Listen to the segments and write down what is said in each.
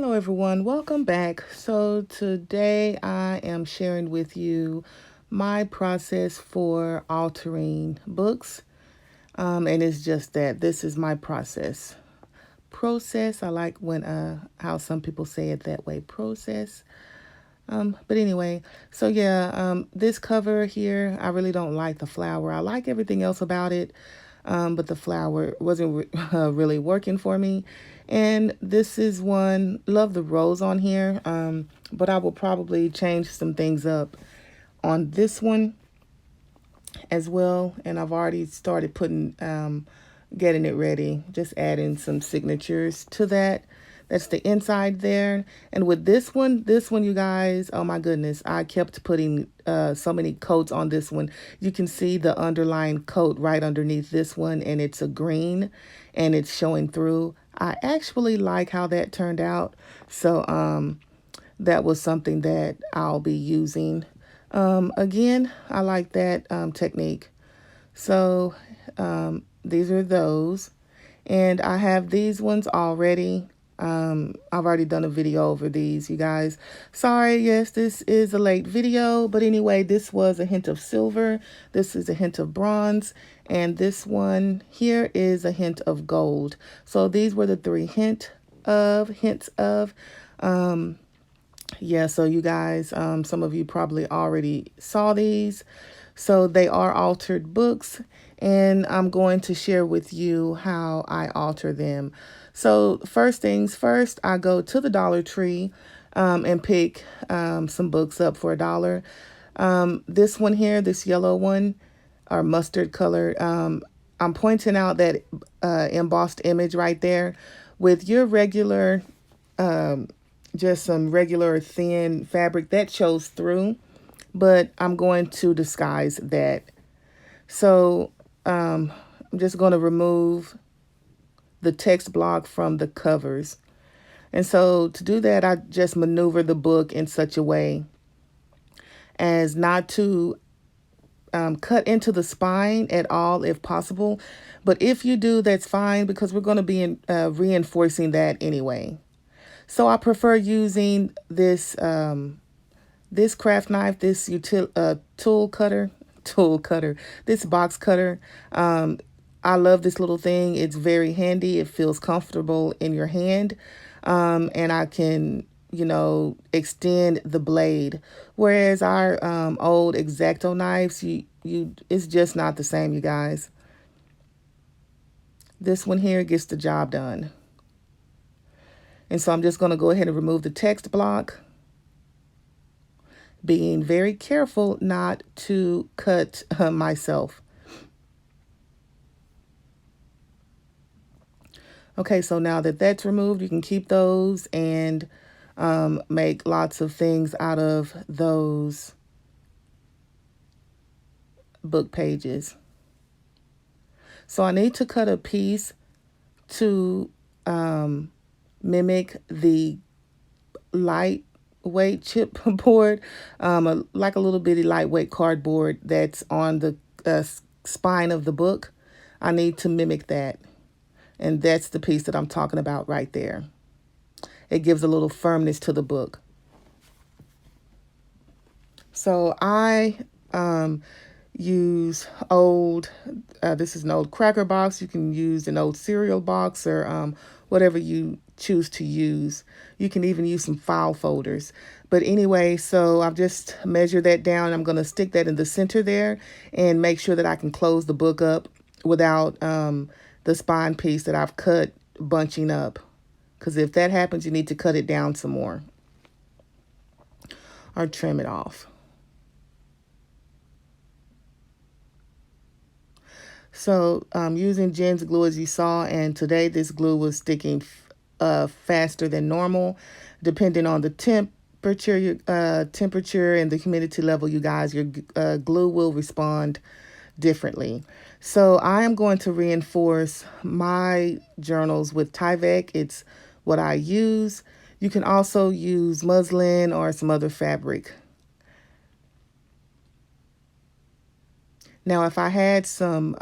Hello everyone, welcome back. So today I am sharing with you my process for altering books. And it's just that this is my process. Process, I like when how some people say it that way, process. But anyway, so yeah, this cover here, I really don't like the flower. I like everything else about it, but the flower wasn't really working for me. And this is one, love the rose on here, but I will probably change some things up on this one as well. And I've already started putting, getting it ready, just adding some signatures to that. That's the inside there. And with this one, you guys, oh my goodness, I kept putting so many coats on this one. You can see the underlying coat right underneath this one, and it's a green and it's showing through. I actually like how that turned out. So that was something that I'll be using. Again, I like that technique. So these are those. And I have these ones already. I've already done a video over these, you guys. Sorry, yes, this is a late video. But anyway, this was a hint of silver. This is a hint of bronze. And this one here is a hint of gold. So these were the three hints of. Yeah, so you guys, some of you probably already saw these. So they are altered books, and I'm going to share with you how I alter them. So first things first, I go to the Dollar Tree and pick some books up for $1. This one here, this yellow one, or mustard color, I'm pointing out that embossed image right there. With your regular just some regular thin fabric that shows through, but I'm going to disguise that. So I'm just going to remove the text block from the covers. And so to do that, I just maneuver the book in such a way as not to cut into the spine at all if possible. But if you do, that's fine, because we're going to be reinforcing that anyway. So I prefer using this this craft knife, this tool cutter, this box cutter. I love this little thing. It's very handy. It feels comfortable in your hand, and I can, extend the blade. Whereas our old X-Acto knives, it's just not the same, you guys. This one here gets the job done. And so I'm just going to go ahead and remove the text block, being very careful not to cut myself. Okay, so now that that's removed, you can keep those and make lots of things out of those book pages. So I need to cut a piece to mimic the lightweight chipboard, like a little bitty lightweight cardboard that's on the spine of the book. I need to mimic that. And that's the piece that I'm talking about right there. It gives a little firmness to the book. So I use old, this is an old cracker box. You can use an old cereal box or whatever you choose to use. You can even use some file folders. But anyway, so I've just measured that down. I'm going to stick that in the center there and make sure that I can close the book up without the spine piece that I've cut bunching up. Because if that happens, you need to cut it down some more or trim it off. So using Jen's glue, as you saw, and today this glue was sticking faster than normal, depending on the temperature and the humidity level. You guys, your glue will respond differently. So I am going to reinforce my journals with Tyvek. It's what I use. You can also use muslin or some other fabric. Now, if I had some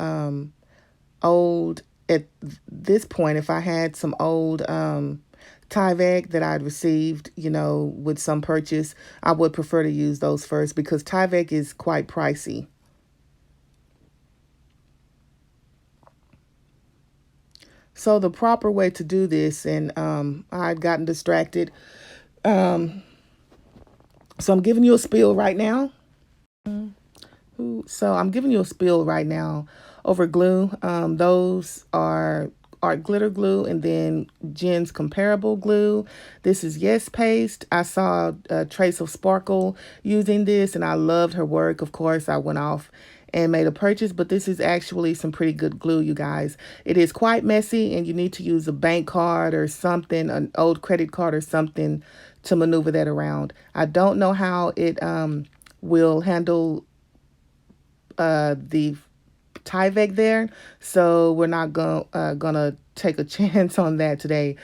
at this point, if I had some old Tyvek that I'd received, with some purchase, I would prefer to use those first because Tyvek is quite pricey. So the proper way to do this, and I'd gotten distracted. Um, so I'm giving you a spiel right now. So I'm giving you a spiel right now over glue. Those are art glitter glue and then Jen's comparable glue. This is Yes Paste. I saw a trace of sparkle using this and I loved her work. Of course, I went off and made a purchase, but this is actually some pretty good glue, you guys. It is quite messy and you need to use a bank card or something, an old credit card or something to maneuver that around. I don't know how it will handle the Tyvek there, so we're not gonna take a chance on that today.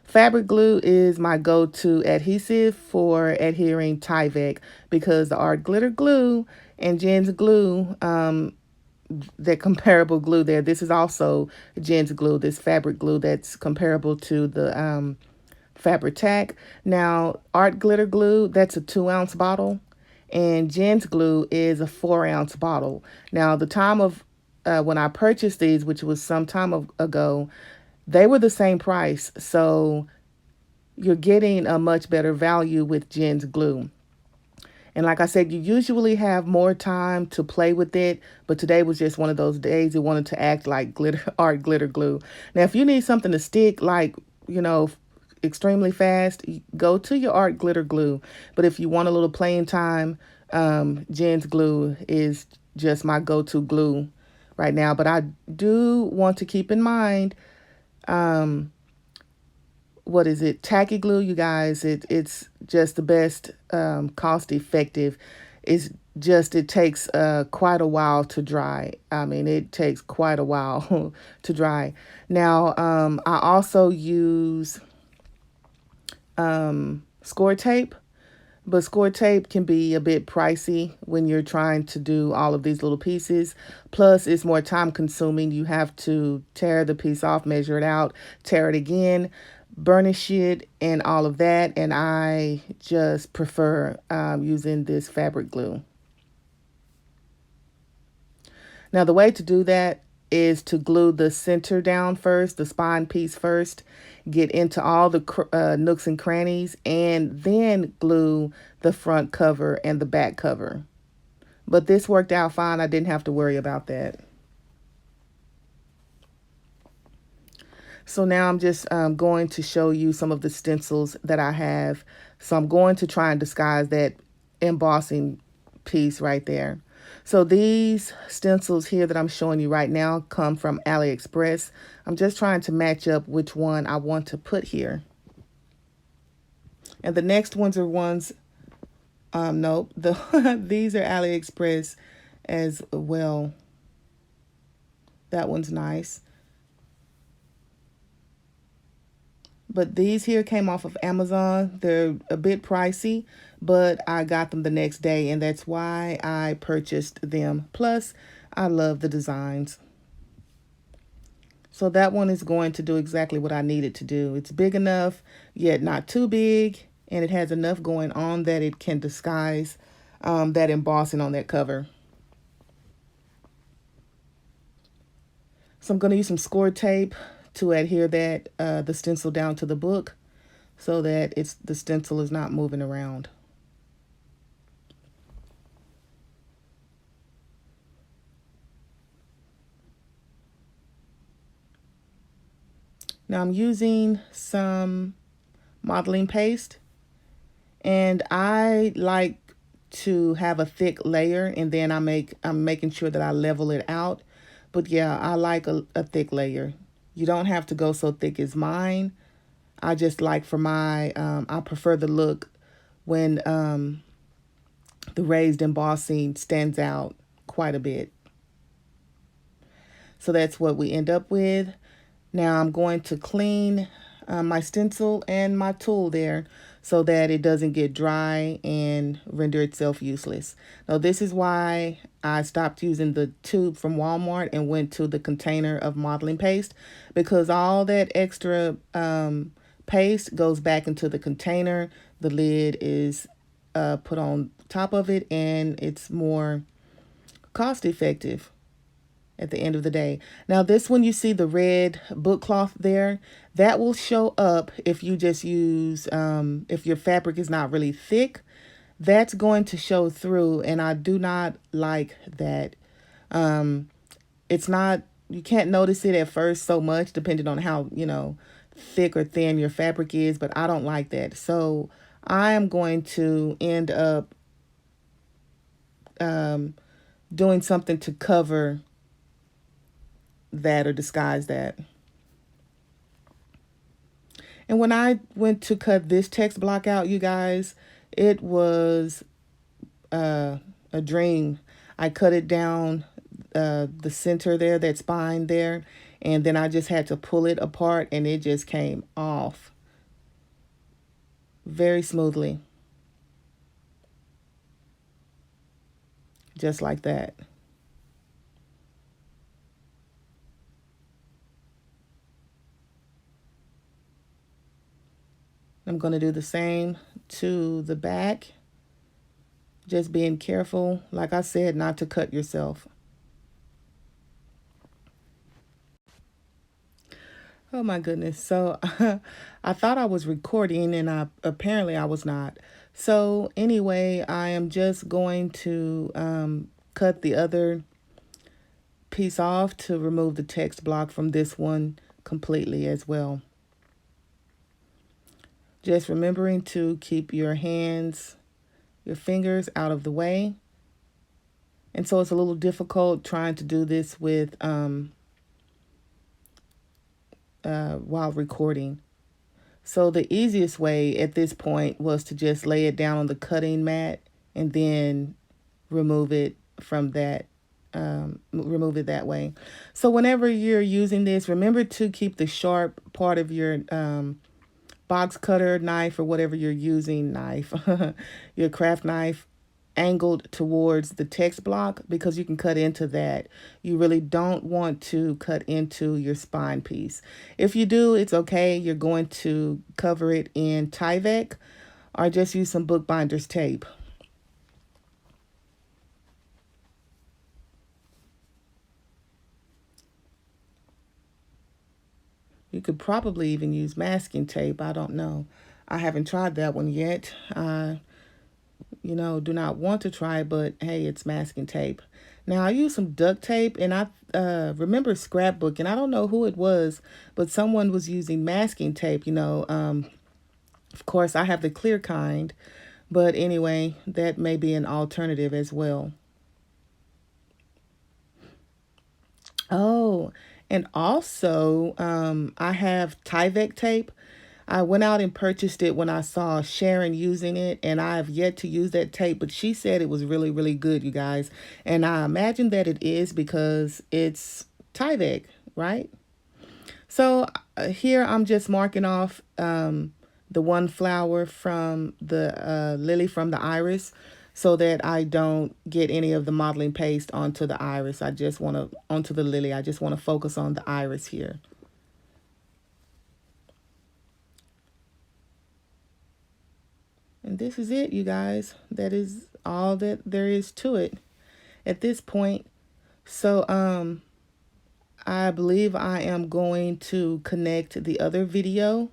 Fabric glue is my go-to adhesive for adhering Tyvek because the art glitter glue and Jen's glue, that comparable glue there. This is also Jen's glue, this fabric glue that's comparable to the fabric tack. Now, art glitter glue, that's a 2-ounce bottle, and Jen's glue is a 4-ounce bottle. Now, the time of when I purchased these, which was some time ago, they were the same price. So you're getting a much better value with Jen's glue. And like I said, you usually have more time to play with it, but today was just one of those days it wanted to act like glitter art glitter glue. Now, if you need something to stick like, extremely fast, go to your art glitter glue. But if you want a little playing time, Jen's glue is just my go-to glue right now. But I do want to keep in mind, what is it? Tacky glue, you guys. It's just the best, cost effective. It takes quite a while to dry. I mean, it takes quite a while to dry. Now, I also use score tape, but score tape can be a bit pricey when you're trying to do all of these little pieces. Plus, it's more time consuming. You have to tear the piece off, measure it out, tear it again, burnish it, and all of that. And I just prefer using this fabric glue. Now, the way to do that is to glue the center down first, the spine piece first, get into all the nooks and crannies, and then glue the front cover and the back cover. But this worked out fine. I didn't have to worry about that. So now I'm just going to show you some of the stencils that I have. So I'm going to try and disguise that embossing piece right there. So these stencils here that I'm showing you right now come from AliExpress. I'm just trying to match up which one I want to put here. And the next ones are ones, nope, these are AliExpress as well. That one's nice. But these here came off of Amazon. They're a bit pricey, but I got them the next day, and that's why I purchased them. Plus, I love the designs. So that one is going to do exactly what I need it to do. It's big enough, yet not too big, and it has enough going on that it can disguise that embossing on that cover. So I'm going to use some score tape to adhere that the stencil down to the book so that the stencil is not moving around. Now I'm using some modeling paste, and I like to have a thick layer, and then I'm making sure that I level it out. But yeah, I like a thick layer. You don't have to go so thick as mine. I just like for my, I prefer the look when the raised embossing stands out quite a bit. So that's what we end up with. Now I'm going to clean my stencil and my tool there so that it doesn't get dry and render itself useless. Now this is why I stopped using the tube from Walmart and went to the container of modeling paste, because all that extra paste goes back into the container. The lid is put on top of it, and it's more cost effective at the end of the day. Now, this one, you see the red book cloth there, that will show up if you just use, if your fabric is not really thick, that's going to show through, and I do not like that. It's not, you can't notice it at first so much, depending on how, thick or thin your fabric is, but I don't like that. So I am going to end up doing something to cover that or disguise that. And when I went to cut this text block out, you guys, it was a dream. I cut it down the center there, that spine there, and then I just had to pull it apart, and it just came off very smoothly. Just like that. I'm going to do the same to the back. Just being careful, like I said, not to cut yourself. Oh my goodness. So I thought I was recording, and apparently I was not. So anyway, I am just going to cut the other piece off to remove the text block from this one completely as well. Just remembering to keep your hands, your fingers out of the way. And so it's a little difficult trying to do this with while recording. So the easiest way at this point was to just lay it down on the cutting mat and then remove it from that, remove it that way. So whenever you're using this, remember to keep the sharp part of your box cutter knife, or whatever you're using, knife, your craft knife, angled towards the text block, because you can cut into that. You really don't want to cut into your spine piece. If you do, it's okay. You're going to cover it in Tyvek, or just use some bookbinder's tape. You could probably even use masking tape. I don't know. I haven't tried that one yet. Do not want to try, but hey, it's masking tape. Now, I used some duct tape, and I remember scrapbooking. I don't know who it was, but someone was using masking tape, Of course, I have the clear kind, but anyway, that may be an alternative as well. Oh, and also, I have Tyvek tape. I went out and purchased it when I saw Sharon using it, and I have yet to use that tape, but she said it was really, really good, you guys. And I imagine that it is because it's Tyvek, right? So here I'm just marking off the one flower from the lily from the iris, so that I don't get any of the modeling paste onto the iris. I just want to, onto the lily. I just want to focus on the iris here. And this is it, you guys. That is all that there is to it at this point. So I believe I am going to connect the other video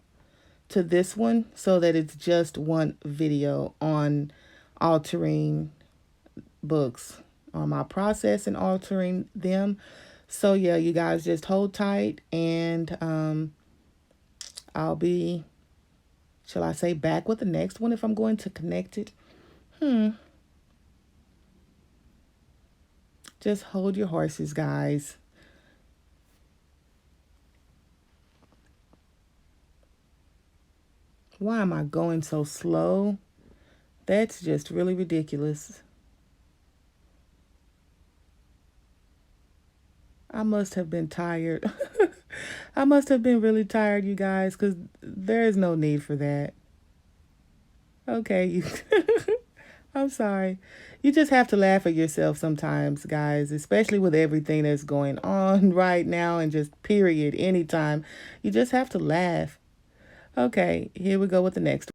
to this one, so that it's just one video on altering books, on my process and altering them. So yeah, you guys just hold tight, and I'll be, shall I say, back with the next one if I'm going to connect it. Just hold your horses, guys. Why am I going so slow? That's just really ridiculous. I must have been tired. I must have been really tired, you guys, because there is no need for that. Okay, you. I'm sorry. You just have to laugh at yourself sometimes, guys, especially with everything that's going on right now, and just period, anytime. You just have to laugh. Okay, here we go with the next